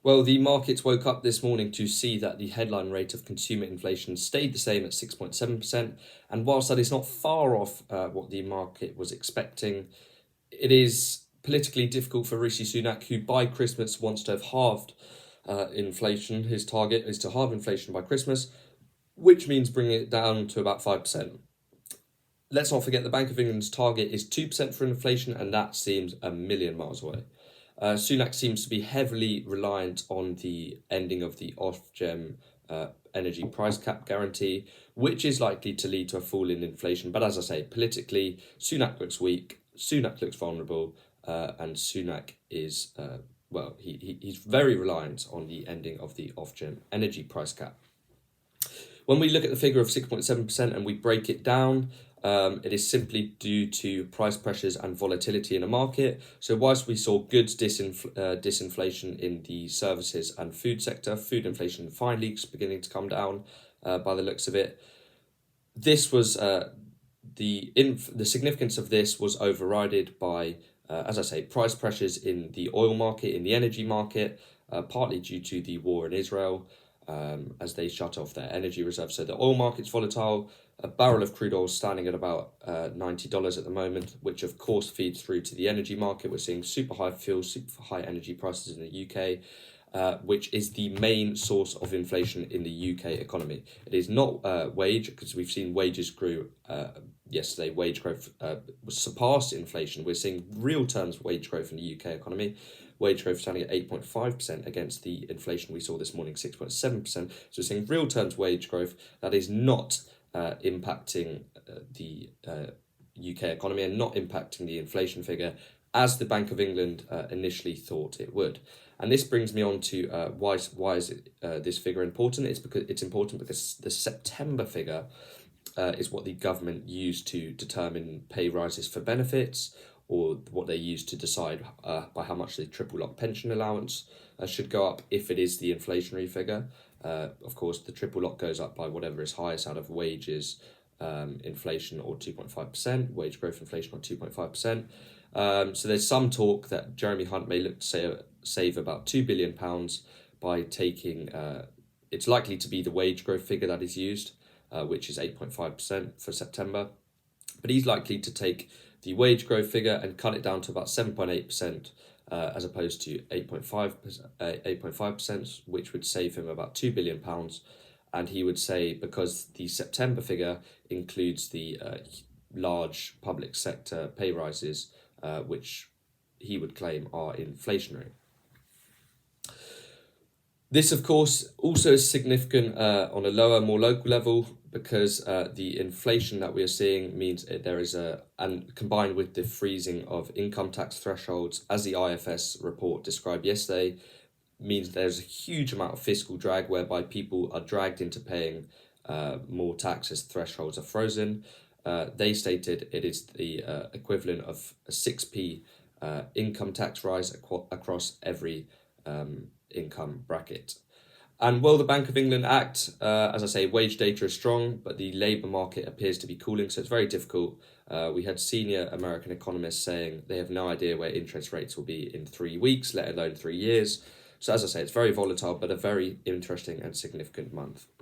Well, the markets woke up this morning to see that the headline rate of consumer inflation stayed the same at 6.7%. And whilst that is not far off what the market was expecting, it is politically difficult for Rishi Sunak, who by Christmas wants to have halved inflation. His target is to halve inflation by Christmas, which means bringing it down to about 5%. Let's not forget the Bank of England's target is 2% for inflation, and that seems a million miles away. Sunak seems to be heavily reliant on the ending of the Ofgem energy price cap guarantee, which is likely to lead to a fall in inflation. But as I say, politically, Sunak looks weak, Sunak looks vulnerable, and Sunak is, he's very reliant on the ending of the Ofgem energy price cap. When we look at the figure of 6.7% and we break it down, it is simply due to price pressures and volatility in the market. So whilst we saw goods disinflation in the services and food sector, food inflation finally beginning to come down by the looks of it, this was the significance of this was overridden by, as I say, price pressures in the oil market, in the energy market, partly due to the war in Israel, as they shut off their energy reserves. So the oil market's volatile. A barrel of crude oil is standing at about $90 at the moment, which of course feeds through to the energy market. We're seeing super high fuel, super high energy prices in the UK, which is the main source of inflation in the UK economy. It is not wage, because we've seen wages grew yesterday. Wage growth surpassed inflation. We're seeing real terms wage growth in the UK economy. Wage growth standing at 8.5% against the inflation we saw this morning, 6.7%. So we're seeing real terms wage growth that is not impacting the UK economy and not impacting the inflation figure as the Bank of England initially thought it would. And this brings me on to why is this figure important? It's important because the September figure is what the government used to determine pay rises for benefits, or what they use to decide by how much the triple lock pension allowance should go up if it is the inflationary figure. Of course, the triple lock goes up by whatever is highest out of wages, inflation, or 2.5%, wage growth inflation, or 2.5%. So there's some talk that Jeremy Hunt may look to save about £2 billion by taking, it's likely to be the wage growth figure that is used, which is 8.5% for September. But he's likely to take the wage growth figure and cut it down to about 7.8%, as opposed to 8.5%, which would save him about £2 billion. And he would say, because the September figure includes the large public sector pay rises, which he would claim are inflationary. This, of course, also is significant on a lower, more local level, because the inflation that we are seeing means there is and combined with the freezing of income tax thresholds, as the IFS report described yesterday, means there's a huge amount of fiscal drag whereby people are dragged into paying more tax as thresholds are frozen. They stated it is the equivalent of a 6p income tax rise across every income bracket. And will the Bank of England act? As I say, wage data is strong, but the labour market appears to be cooling, so it's very difficult. We had senior American economists saying they have no idea where interest rates will be in 3 weeks, let alone 3 years. So as I say, it's very volatile, but a very interesting and significant month.